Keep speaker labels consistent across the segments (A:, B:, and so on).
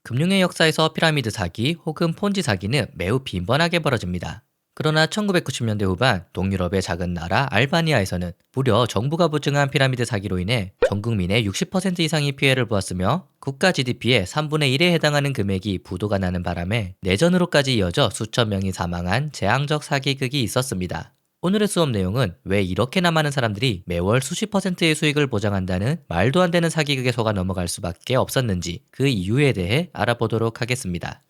A: 금융의 역사에서 피라미드 사기 혹은 폰지 사기는 매우 빈번하게 벌어집니다. 그러나 1990년대 후반 동유럽의 작은 나라 알바니아에서는 무려 정부가 부증한 피라미드 사기로 인해 전 국민의 60% 이상이 피해를 보았으며 국가 GDP의 3분의 1에 해당하는 금액이 부도가 나는 바람에 내전으로까지 이어져 수천 명이 사망한 재앙적 사기극이 있었습니다. 오늘의 수업 내용은 왜 이렇게나 많은 사람들이 매월 수십 퍼센트의 수익을 보장한다는 말도 안 되는 사기극에 속아 넘어갈 수밖에 없었는지 그 이유에 대해 알아보도록 하겠습니다.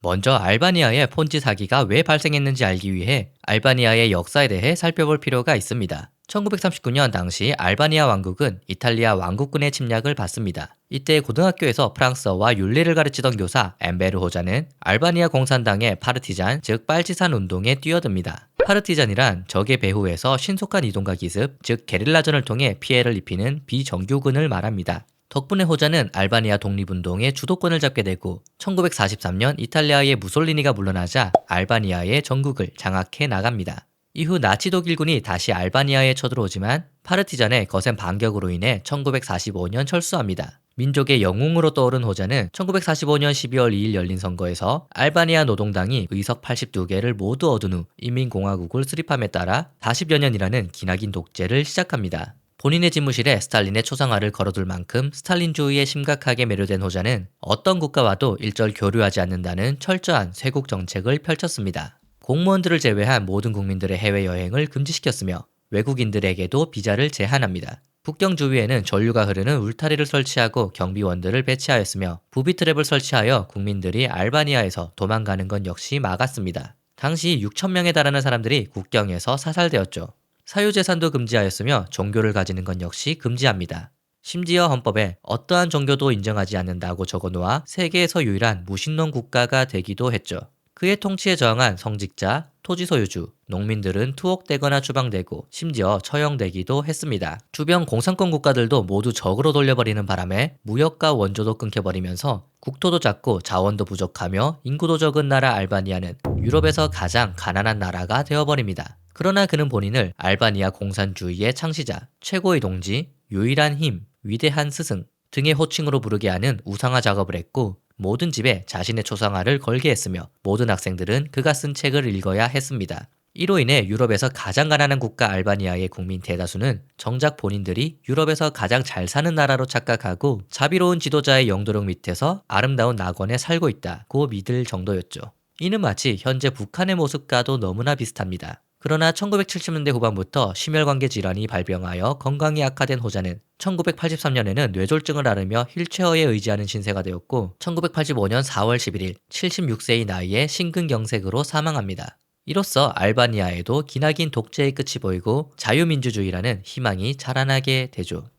A: 먼저 알바니아의 폰지 사기가 왜 발생했는지 알기 위해 알바니아의 역사에 대해 살펴볼 필요가 있습니다. 1939년 당시 알바니아 왕국은 이탈리아 왕국군의 침략을 받습니다. 이때 고등학교에서 프랑스어와 윤리를 가르치던 교사 엠베르 호자는 알바니아 공산당의 파르티잔, 즉 빨치산 운동에 뛰어듭니다. 파르티잔이란 적의 배후에서 신속한 이동과 기습, 즉 게릴라전을 통해 피해를 입히는 비정규군을 말합니다. 덕분에 호자는 알바니아 독립운동의 주도권을 잡게 되고 1943년 이탈리아의 무솔리니가 물러나자 알바니아의 전국을 장악해 나갑니다. 이후 나치 독일군이 다시 알바니아에 쳐들어오지만 파르티잔의 거센 반격으로 인해 1945년 철수합니다. 민족의 영웅으로 떠오른 호자는 1945년 12월 2일 열린 선거에서 알바니아 노동당이 의석 82개를 모두 얻은 후 인민공화국을 수립함에 따라 40여 년이라는 기나긴 독재를 시작합니다. 본인의 집무실에 스탈린의 초상화를 걸어둘 만큼 스탈린주의에 심각하게 매료된 호자는 어떤 국가와도 일절 교류하지 않는다는 철저한 쇄국 정책을 펼쳤습니다. 공무원들을 제외한 모든 국민들의 해외여행을 금지시켰으며 외국인들에게도 비자를 제한합니다. 국경 주위에는 전류가 흐르는 울타리를 설치하고 경비원들을 배치하였으며 부비트랩을 설치하여 국민들이 알바니아에서 도망가는 건 역시 막았습니다. 당시 6천 명에 달하는 사람들이 국경에서 사살되었죠. 사유재산도 금지하였으며 종교를 가지는 건 역시 금지합니다. 심지어 헌법에 어떠한 종교도 인정하지 않는다고 적어놓아 세계에서 유일한 무신론 국가가 되기도 했죠. 그의 통치에 저항한 성직자, 토지 소유주, 농민들은 투옥되거나 추방되고 심지어 처형되기도 했습니다. 주변 공산권 국가들도 모두 적으로 돌려버리는 바람에 무역과 원조도 끊겨버리면서 국토도 작고 자원도 부족하며 인구도 적은 나라 알바니아는 유럽에서 가장 가난한 나라가 되어버립니다. 그러나 그는 본인을 알바니아 공산주의의 창시자, 최고의 동지, 유일한 힘, 위대한 스승 등의 호칭으로 부르게 하는 우상화 작업을 했고 모든 집에 자신의 초상화를 걸게 했으며 모든 학생들은 그가 쓴 책을 읽어야 했습니다. 이로 인해 유럽에서 가장 가난한 국가 알바니아의 국민 대다수는 정작 본인들이 유럽에서 가장 잘 사는 나라로 착각하고 자비로운 지도자의 영도력 밑에서 아름다운 낙원에 살고 있다고 믿을 정도였죠. 이는 마치 현재 북한의 모습과도 너무나 비슷합니다. 그러나 1970년대 후반부터 심혈관계 질환이 발병하여 건강이 악화된 호자는 1983년에는 뇌졸중을 앓으며 휠체어에 의지하는 신세가 되었고 1985년 4월 11일 76세의 나이에 심근경색으로 사망합니다. 이로써 알바니아에도 기나긴 독재의 끝이 보이고 자유민주주의라는 희망이 자라나게 되죠.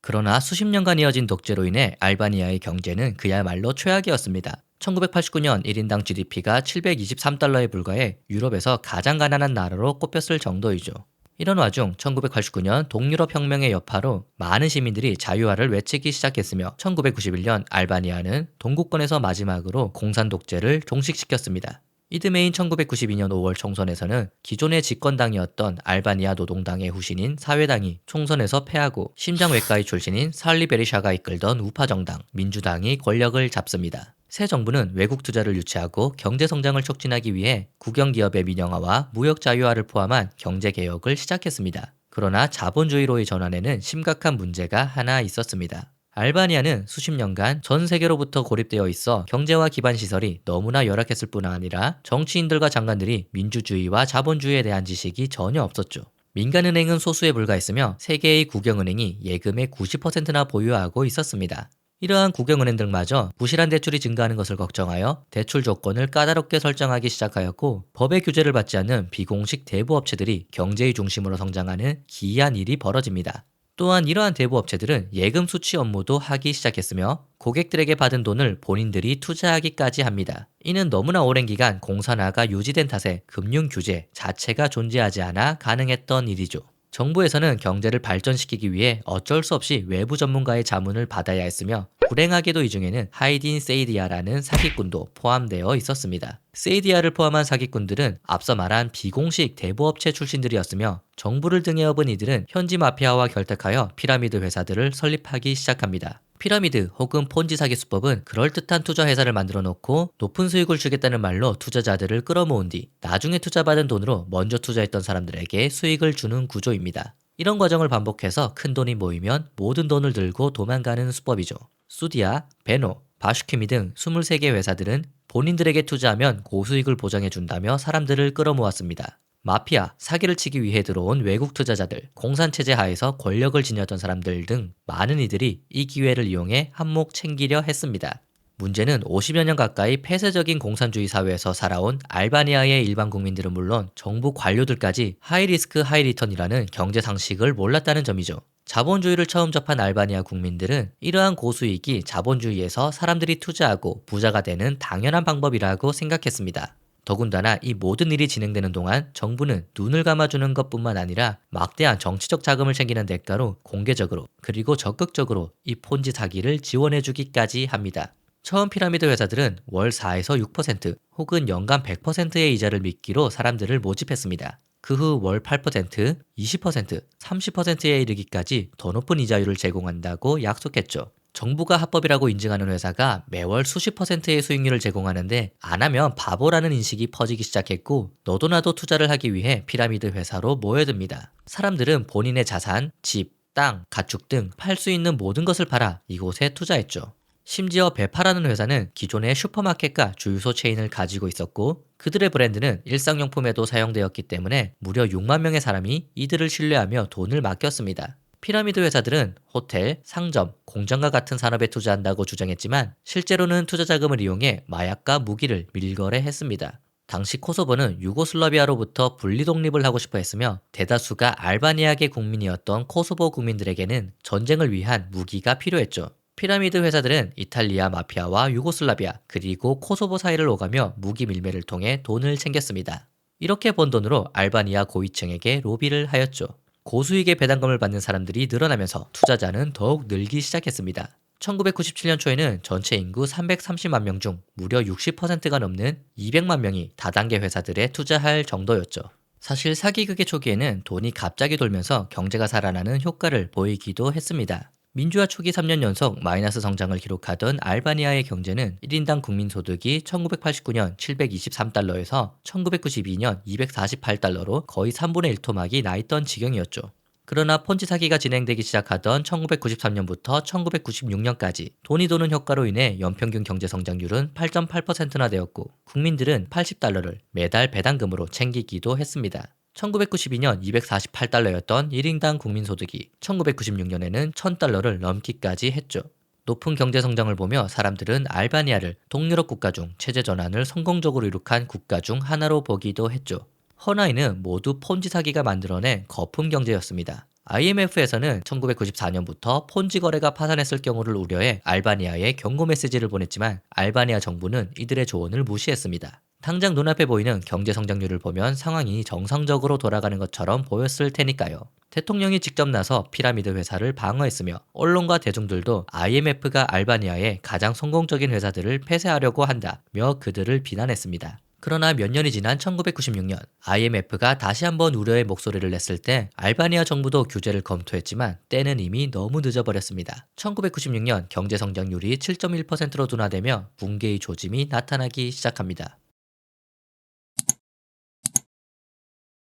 A: 그러나 수십 년간 이어진 독재로 인해 알바니아의 경제는 그야말로 최악이었습니다. 1989년 1인당 GDP가 723달러에 불과해 유럽에서 가장 가난한 나라로 꼽혔을 정도이죠. 이런 와중 1989년 동유럽 혁명의 여파로 많은 시민들이 자유화를 외치기 시작했으며 1991년 알바니아는 동구권에서 마지막으로 공산 독재를 종식시켰습니다. 이듬해인 1992년 5월 총선에서는 기존의 집권당이었던 알바니아 노동당의 후신인 사회당이 총선에서 패하고 심장외과의 출신인 살리 베리샤가 이끌던 우파 정당 민주당이 권력을 잡습니다. 새 정부는 외국 투자를 유치하고 경제 성장을 촉진하기 위해 국영기업의 민영화와 무역 자유화를 포함한 경제 개혁을 시작했습니다. 그러나 자본주의로의 전환에는 심각한 문제가 하나 있었습니다. 알바니아는 수십 년간 전 세계로부터 고립되어 있어 경제와 기반 시설이 너무나 열악했을 뿐 아니라 정치인들과 장관들이 민주주의와 자본주의에 대한 지식이 전혀 없었죠. 민간은행은 소수에 불과했으며 세계의 국영은행이 예금의 90%나 보유하고 있었습니다. 이러한 국영은행들마저 부실한 대출이 증가하는 것을 걱정하여 대출 조건을 까다롭게 설정하기 시작하였고 법의 규제를 받지 않는 비공식 대부업체들이 경제의 중심으로 성장하는 기이한 일이 벌어집니다. 또한 이러한 대부업체들은 예금 수취 업무도 하기 시작했으며 고객들에게 받은 돈을 본인들이 투자하기까지 합니다. 이는 너무나 오랜 기간 공산화가 유지된 탓에 금융 규제 자체가 존재하지 않아 가능했던 일이죠. 정부에서는 경제를 발전시키기 위해 어쩔 수 없이 외부 전문가의 자문을 받아야 했으며 불행하게도 이 중에는 하이딘 세이디아라는 사기꾼도 포함되어 있었습니다. 세이디아를 포함한 사기꾼들은 앞서 말한 비공식 대부업체 출신들이었으며 정부를 등에 업은 이들은 현지 마피아와 결탁하여 피라미드 회사들을 설립하기 시작합니다. 피라미드 혹은 폰지 사기 수법은 그럴듯한 투자 회사를 만들어 놓고 높은 수익을 주겠다는 말로 투자자들을 끌어모은 뒤 나중에 투자받은 돈으로 먼저 투자했던 사람들에게 수익을 주는 구조입니다. 이런 과정을 반복해서 큰 돈이 모이면 모든 돈을 들고 도망가는 수법이죠. 수디아, 베노, 바슈키미 등 23개 회사들은 본인들에게 투자하면 고수익을 보장해준다며 사람들을 끌어모았습니다. 마피아, 사기를 치기 위해 들어온 외국 투자자들, 공산체제 하에서 권력을 지녔던 사람들 등 많은 이들이 이 기회를 이용해 한몫 챙기려 했습니다. 문제는 50여 년 가까이 폐쇄적인 공산주의 사회에서 살아온 알바니아의 일반 국민들은 물론 정부 관료들까지 하이리스크 하이리턴이라는 경제 상식을 몰랐다는 점이죠. 자본주의를 처음 접한 알바니아 국민들은 이러한 고수익이 자본주의에서 사람들이 투자하고 부자가 되는 당연한 방법이라고 생각했습니다. 더군다나 이 모든 일이 진행되는 동안 정부는 눈을 감아주는 것뿐만 아니라 막대한 정치적 자금을 챙기는 대가로 공개적으로 그리고 적극적으로 이 폰지 사기를 지원해주기까지 합니다. 처음 피라미드 회사들은 월 4에서 6% 혹은 연간 100%의 이자를 미끼로 사람들을 모집했습니다. 그 후 월 8%, 20%, 30%에 이르기까지 더 높은 이자율을 제공한다고 약속했죠. 정부가 합법이라고 인증하는 회사가 매월 수십 %의 수익률을 제공하는데 안 하면 바보라는 인식이 퍼지기 시작했고 너도 나도 투자를 하기 위해 피라미드 회사로 모여듭니다. 사람들은 본인의 자산, 집, 땅, 가축 등 팔 수 있는 모든 것을 팔아 이곳에 투자했죠. 심지어 베파라는 회사는 기존의 슈퍼마켓과 주유소 체인을 가지고 있었고 그들의 브랜드는 일상용품에도 사용되었기 때문에 무려 6만 명의 사람이 이들을 신뢰하며 돈을 맡겼습니다. 피라미드 회사들은 호텔, 상점, 공장과 같은 산업에 투자한다고 주장했지만 실제로는 투자 자금을 이용해 마약과 무기를 밀거래했습니다. 당시 코소보는 유고슬라비아로부터 분리 독립을 하고 싶어 했으며 대다수가 알바니아계 국민이었던 코소보 국민들에게는 전쟁을 위한 무기가 필요했죠. 피라미드 회사들은 이탈리아 마피아와 유고슬라비아 그리고 코소보 사이를 오가며 무기 밀매를 통해 돈을 챙겼습니다. 이렇게 번 돈으로 알바니아 고위층에게 로비를 하였죠. 고수익의 배당금을 받는 사람들이 늘어나면서 투자자는 더욱 늘기 시작했습니다. 1997년 초에는 전체 인구 330만 명 중 무려 60%가 넘는 200만 명이 다단계 회사들에 투자할 정도였죠. 사실 사기극의 초기에는 돈이 갑자기 돌면서 경제가 살아나는 효과를 보이기도 했습니다. 민주화 초기 3년 연속 마이너스 성장을 기록하던 알바니아의 경제는 1인당 국민소득이 1989년 723달러에서 1992년 248달러로 거의 3분의 1 토막이 나 있던 지경이었죠. 그러나 폰지 사기가 진행되기 시작하던 1993년부터 1996년까지 돈이 도는 효과로 인해 연평균 경제 성장률은 8.8%나 되었고 국민들은 80달러를 매달 배당금으로 챙기기도 했습니다. 1992년 248달러였던 1인당 국민소득이 1996년에는 1000달러를 넘기까지 했죠. 높은 경제 성장을 보며 사람들은 알바니아를 동유럽 국가 중 체제 전환을 성공적으로 이룩한 국가 중 하나로 보기도 했죠. 허나 이는 모두 폰지 사기가 만들어낸 거품 경제였습니다. IMF에서는 1994년부터 폰지 거래가 파산했을 경우를 우려해 알바니아에 경고 메시지를 보냈지만 알바니아 정부는 이들의 조언을 무시했습니다. 당장 눈앞에 보이는 경제 성장률을 보면 상황이 정상적으로 돌아가는 것처럼 보였을 테니까요. 대통령이 직접 나서 피라미드 회사를 방어했으며 언론과 대중들도 IMF가 알바니아의 가장 성공적인 회사들을 폐쇄하려고 한다며 그들을 비난했습니다. 그러나 몇 년이 지난 1996년 IMF가 다시 한번 우려의 목소리를 냈을 때 알바니아 정부도 규제를 검토했지만 때는 이미 너무 늦어버렸습니다. 1996년 경제 성장률이 7.1%로 둔화되며 붕괴의 조짐이 나타나기 시작합니다.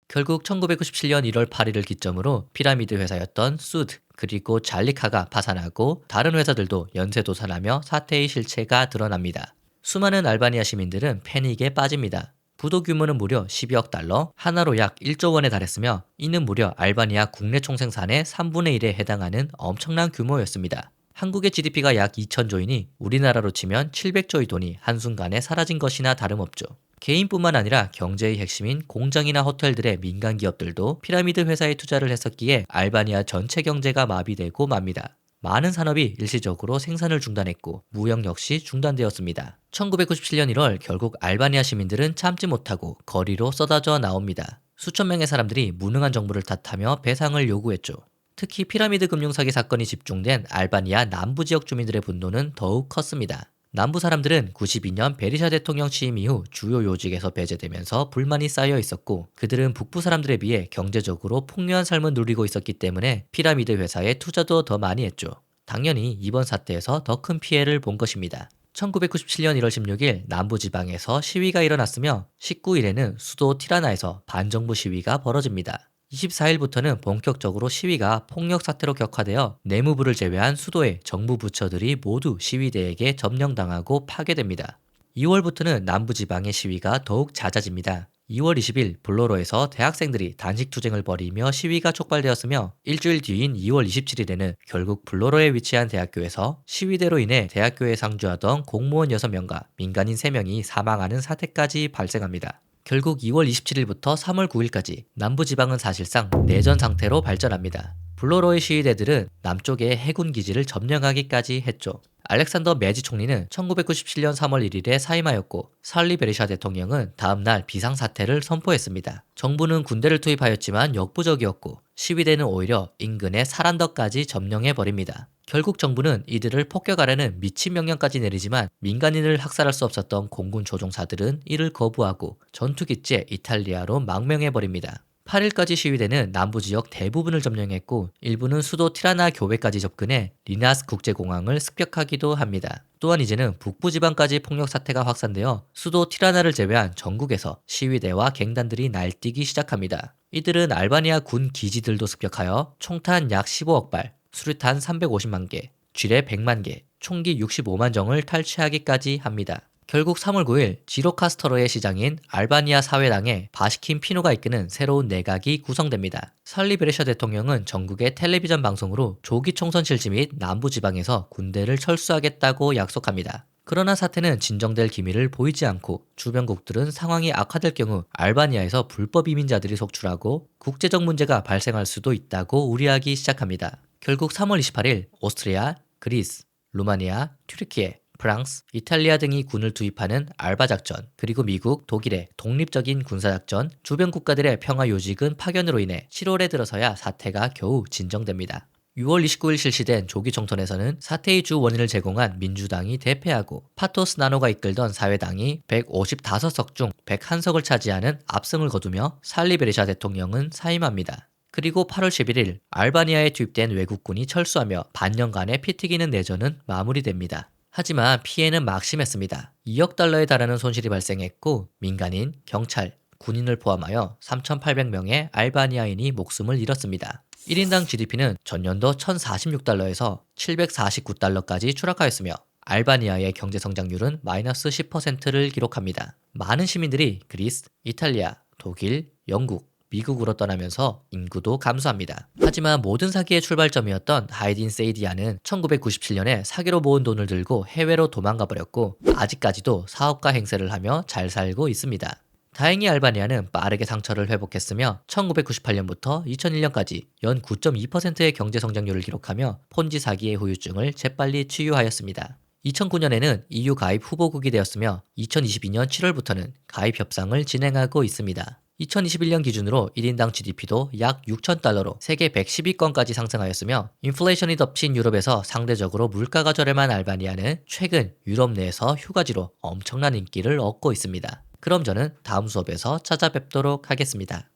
A: 결국 1997년 1월 8일을 기점으로 피라미드 회사였던 수드 그리고 잘리카가 파산하고 다른 회사들도 연쇄도산하며 사태의 실체가 드러납니다. 수많은 알바니아 시민들은 패닉에 빠집니다. 부도 규모는 무려 12억 달러, 하나로 약 1조 원에 달했으며 이는 무려 알바니아 국내 총생산의 3분의 1에 해당하는 엄청난 규모였습니다. 한국의 GDP가 약 2천조이니 우리나라로 치면 700조의 돈이 한순간에 사라진 것이나 다름없죠. 개인뿐만 아니라 경제의 핵심인 공장이나 호텔들의 민간 기업들도 피라미드 회사에 투자를 했었기에 알바니아 전체 경제가 마비되고 맙니다. 많은 산업이 일시적으로 생산을 중단했고 무역 역시 중단되었습니다. 1997년 1월 결국 알바니아 시민들은 참지 못하고 거리로 쏟아져 나옵니다. 수천 명의 사람들이 무능한 정부를 탓하며 배상을 요구했죠. 특히 피라미드 금융 사기 사건이 집중된 알바니아 남부 지역 주민들의 분노는 더욱 컸습니다. 남부 사람들은 92년 베리샤 대통령 취임 이후 주요 요직에서 배제되면서 불만이 쌓여 있었고, 그들은 북부 사람들에 비해 경제적으로 풍요한 삶을 누리고 있었기 때문에 피라미드 회사에 투자도 더 많이 했죠. 당연히 이번 사태에서 더 큰 피해를 본 것입니다. 1997년 1월 16일 남부지방에서 시위가 일어났으며 19일에는 수도 티라나에서 반정부 시위가 벌어집니다. 24일부터는 본격적으로 시위가 폭력 사태로 격화되어 내무부를 제외한 수도의 정부 부처들이 모두 시위대에게 점령당하고 파괴됩니다. 2월부터는 남부지방의 시위가 더욱 잦아집니다. 2월 20일 블로로에서 대학생들이 단식 투쟁을 벌이며 시위가 촉발되었으며, 일주일 뒤인 2월 27일에는 결국 블로로에 위치한 대학교에서 시위대로 인해 대학교에 상주하던 공무원 6명과 민간인 3명이 사망하는 사태까지 발생합니다. 결국 2월 27일부터 3월 9일까지 남부지방은 사실상 내전 상태로 발전합니다. 블로로의 시위대들은 남쪽의 해군 기지를 점령하기까지 했죠. 알렉산더 매지 총리는 1997년 3월 1일에 사임하였고, 살리 베리샤 대통령은 다음날 비상사태를 선포했습니다. 정부는 군대를 투입하였지만 역부족이었고, 시위대는 오히려 인근의 사란더까지 점령해버립니다. 결국 정부는 이들을 폭격하라는 미친 명령까지 내리지만 민간인을 학살할 수 없었던 공군 조종사들은 이를 거부하고 전투기지에 이탈리아로 망명해버립니다. 8일까지 시위대는 남부지역 대부분을 점령했고, 일부는 수도 티라나 교외까지 접근해 리나스 국제공항을 습격하기도 합니다. 또한 이제는 북부지방까지 폭력 사태가 확산되어 수도 티라나를 제외한 전국에서 시위대와 갱단들이 날뛰기 시작합니다. 이들은 알바니아 군 기지들도 습격하여 총탄 약 15억 발, 수류탄 350만 개, 쥐레 100만 개, 총기 65만 정을 탈취하기까지 합니다. 결국 3월 9일 지로카스터로의 시장인 알바니아 사회당에 바시킨 피노가 이끄는 새로운 내각이 구성됩니다. 살리 베레샤 대통령은 전국의 텔레비전 방송으로 조기 총선 실시 및 남부지방에서 군대를 철수하겠다고 약속합니다. 그러나 사태는 진정될 기미를 보이지 않고 주변국들은 상황이 악화될 경우 알바니아에서 불법 이민자들이 속출하고 국제적 문제가 발생할 수도 있다고 우려하기 시작합니다. 결국 3월 28일 오스트리아, 그리스, 루마니아, 튀르키예, 프랑스, 이탈리아 등이 군을 투입하는 알바 작전, 그리고 미국, 독일의 독립적인 군사작전, 주변 국가들의 평화 요직은 파견으로 인해 7월에 들어서야 사태가 겨우 진정됩니다. 6월 29일 실시된 조기 총선에서는 사태의 주 원인을 제공한 민주당이 대패하고, 파토스 나노가 이끌던 사회당이 155석 중 101석을 차지하는 압승을 거두며 살리 베리샤 대통령은 사임합니다. 그리고 8월 11일 알바니아에 투입된 외국군이 철수하며 반년간의 피 튀기는 내전은 마무리됩니다. 하지만 피해는 막심했습니다. 2억 달러에 달하는 손실이 발생했고, 민간인, 경찰, 군인을 포함하여 3,800명의 알바니아인이 목숨을 잃었습니다. 1인당 GDP는 전년도 1,046달러에서 749달러까지 추락하였으며, 알바니아의 경제 성장률은 마이너스 10%를 기록합니다. 많은 시민들이 그리스, 이탈리아, 독일, 영국, 미국으로 떠나면서 인구도 감소합니다. 하지만 모든 사기의 출발점이었던 하이딘 세이디아는 1997년에 사기로 모은 돈을 들고 해외로 도망가 버렸고, 아직까지도 사업가 행세를 하며 잘 살고 있습니다. 다행히 알바니아는 빠르게 상처를 회복했으며 1998년부터 2001년까지 연 9.2%의 경제 성장률을 기록하며 폰지 사기의 후유증을 재빨리 치유하였습니다. 2009년에는 EU 가입 후보국이 되었으며 2022년 7월부터는 가입 협상을 진행하고 있습니다. 2021년 기준으로 1인당 GDP도 약 6,000달러로 세계 110위권까지 상승하였으며, 인플레이션이 덮친 유럽에서 상대적으로 물가가 저렴한 알바니아는 최근 유럽 내에서 휴가지로 엄청난 인기를 얻고 있습니다. 그럼 저는 다음 수업에서 찾아뵙도록 하겠습니다.